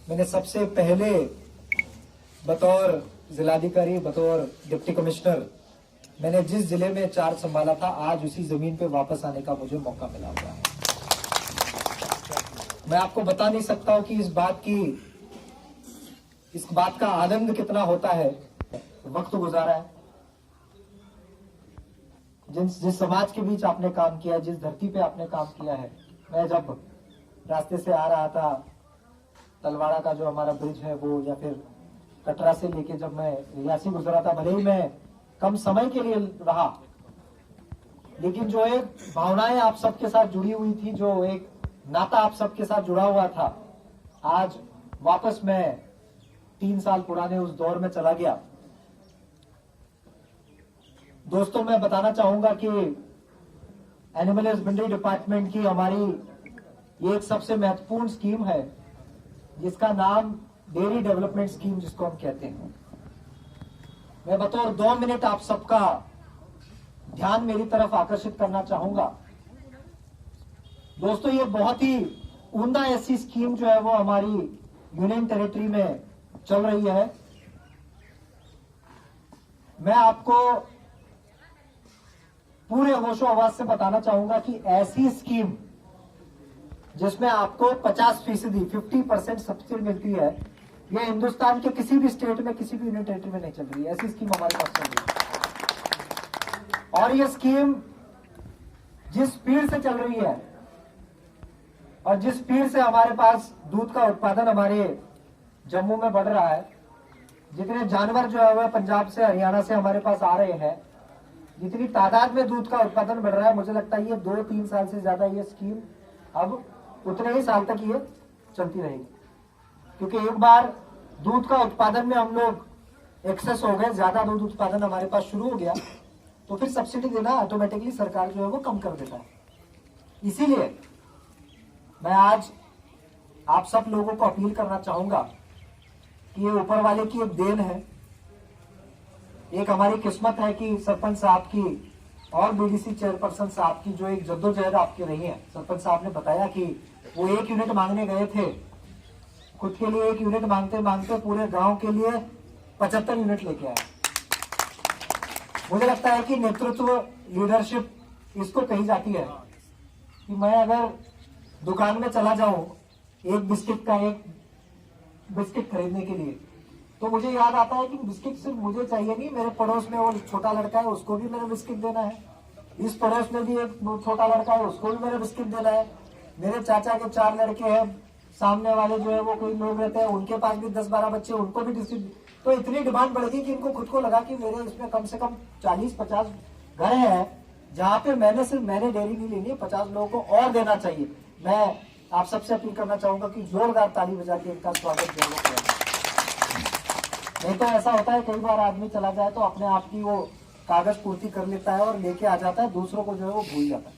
मैंने सबसे पहले बतौर जिलाधिकारी, बतौर डिप्टी कमिश्नर, मैंने जिस जिले में चार्ज संभाला था, आज उसी जमीन पे वापस आने का मुझे मौका मिला हुआ है। मैं आपको बता नहीं सकता हूं कि इस बात का आनंद कितना होता है। वक्त गुजारा है, जिस समाज के बीच आपने काम किया है, जिस धरती पे आपने काम किया है। मैं जब रास्ते से आ रहा था, तलवाड़ा का जो हमारा ब्रिज है वो, या फिर कटरा से लेके जब मैं रियासी गुजरा था, भले ही मैं कम समय के लिए रहा, लेकिन जो एक भावनाएं आप सबके साथ जुड़ी हुई थी, जो एक नाता आप सबके साथ जुड़ा हुआ था, आज वापस मैं 3 साल पुराने उस दौर में चला गया। दोस्तों, मैं बताना चाहूंगा कि एनिमल हस्बेंड्री डिपार्टमेंट की हमारी ये एक सबसे महत्वपूर्ण स्कीम है, जिसका नाम डेयरी डेवलपमेंट स्कीम जिसको हम कहते हैं। मैं बतौर 2 मिनट आप सबका ध्यान मेरी तरफ आकर्षित करना चाहूंगा। दोस्तों, ये बहुत ही उम्दा ऐसी स्कीम जो है वो हमारी यूनियन टेरिटरी में चल रही है। मैं आपको पूरे होशो हवास से बताना चाहूंगा कि ऐसी स्कीम जिसमें आपको 50% सब्सिडी मिलती है, यह हिंदुस्तान के किसी भी स्टेट में, किसी भी यूनियन टेरिटरी में नहीं चल रही है। ऐसी स्कीम हमारे पास चल रही है, और यह स्कीम जिस स्पीड से चल रही है और जिस स्पीड से हमारे पास दूध का उत्पादन हमारे जम्मू में बढ़ रहा है, जितने जानवर जो है वह पंजाब से, हरियाणा से हमारे पास आ रहे हैं, जितनी तादाद में दूध का उत्पादन बढ़ रहा है, मुझे लगता है ये 2-3 साल से ज्यादा ये स्कीम अब उतने ही साल तक ये चलती रहेगी। क्योंकि एक बार दूध का उत्पादन में हम लोग एक्सेस हो गए, ज्यादा दूध उत्पादन हमारे पास शुरू हो गया, तो फिर सब्सिडी देना ऑटोमेटिकली सरकार जो है वो कम कर देता है। इसीलिए मैं आज आप सब लोगों को अपील करना चाहूंगा कि ये ऊपर वाले की एक देन है, एक हमारी किस्मत है कि सरपंच साहब की और बीडीसी चेयरपर्सन साहब की जो एक जद्दोजहद आपकी रही है। सरपंच साहब ने बताया कि वो 1 यूनिट मांगने गए थे, खुद के लिए 1 यूनिट मांगते मांगते पूरे गांव के लिए 75 यूनिट लेके आए। मुझे लगता है कि नेतृत्व, लीडरशिप इसको कही जाती है कि मैं अगर दुकान में चला जाऊं एक बिस्किट खरीदने के लिए, तो मुझे याद आता है कि बिस्किट सिर्फ मुझे चाहिए नहीं, मेरे पड़ोस में वो छोटा लड़का है, उसको भी मैंने बिस्किट देना है। इस पड़ोस में भी एक छोटा लड़का है, उसको भी मैंने बिस्किट देना है। मेरे चाचा के 4 लड़के हैं, सामने वाले जो है वो कोई लोग रहते हैं, उनके पास भी 10-12 बच्चे, उनको भी डिस्ट्रीब्यूट। तो इतनी डिमांड बढ़ गई कि इनको खुद को लगा कि मेरे इसमें कम से कम 40-50 घर हैं जहां पे मैंने डेयरी नहीं लेनी है, 50 लोगों को और देना चाहिए। मैं आप सबसे अपील करना चाहूंगा कि जोरदार ताली बजा के इनका स्वागत जरूर करें। नहीं तो ऐसा होता है, कई बार आदमी चला जाए तो अपने आप की वो कागज पूर्ति कर लेता है और लेके आ जाता है, दूसरों को जो है वो भूल जाता है।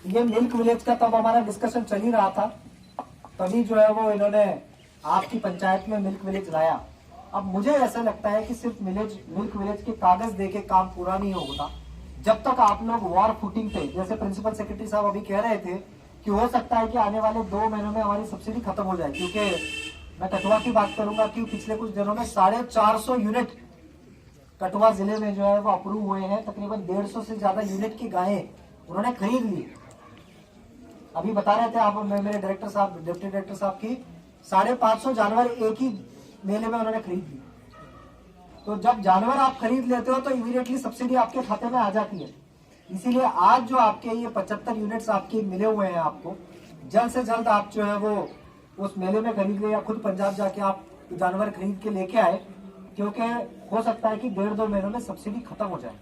ये मिल्क विलेज का तब हमारा डिस्कशन चल ही रहा था, तभी जो है वो इन्होंने आपकी पंचायत में मिल्क विलेज लाया। अब मुझे ऐसा लगता है कि सिर्फ मिल्क विलेज के कागज देके काम पूरा नहीं होगा जब तक आप लोग वॉर फुटिंग पे, जैसे प्रिंसिपल सेक्रेटरी साहब अभी कह रहे थे कि हो सकता है कि आने वाले 2 महीनों में हमारी सब्सिडी खत्म हो जाए। क्योंकि मैं कठुआ की बात करूंगा कि पिछले कुछ दिनों में 450 यूनिट कठुआ जिले में जो है वो अप्रूव हुए हैं। तकरीबन 150 से ज्यादा यूनिट की गायें उन्होंने खरीद ली। अभी बता रहे थे आप, मेरे डायरेक्टर साहब, डिप्टी डायरेक्टर साहब की 550 जानवर एक ही मेले में उन्होंने खरीद ली। तो जब जानवर आप खरीद लेते हो तो इमीडिएटली सब्सिडी आपके खाते में आ जाती है। इसीलिए आज जो आपके ये 75 यूनिट्स आपके मिले हुए हैं, आपको जल्द से जल्द आप जो है वो उस मेले में खरीद ले या खुद पंजाब जाके आप जानवर खरीद के लेके आए, क्योंकि हो सकता है कि 1.5-2 महीनों में सब्सिडी खत्म हो जाए।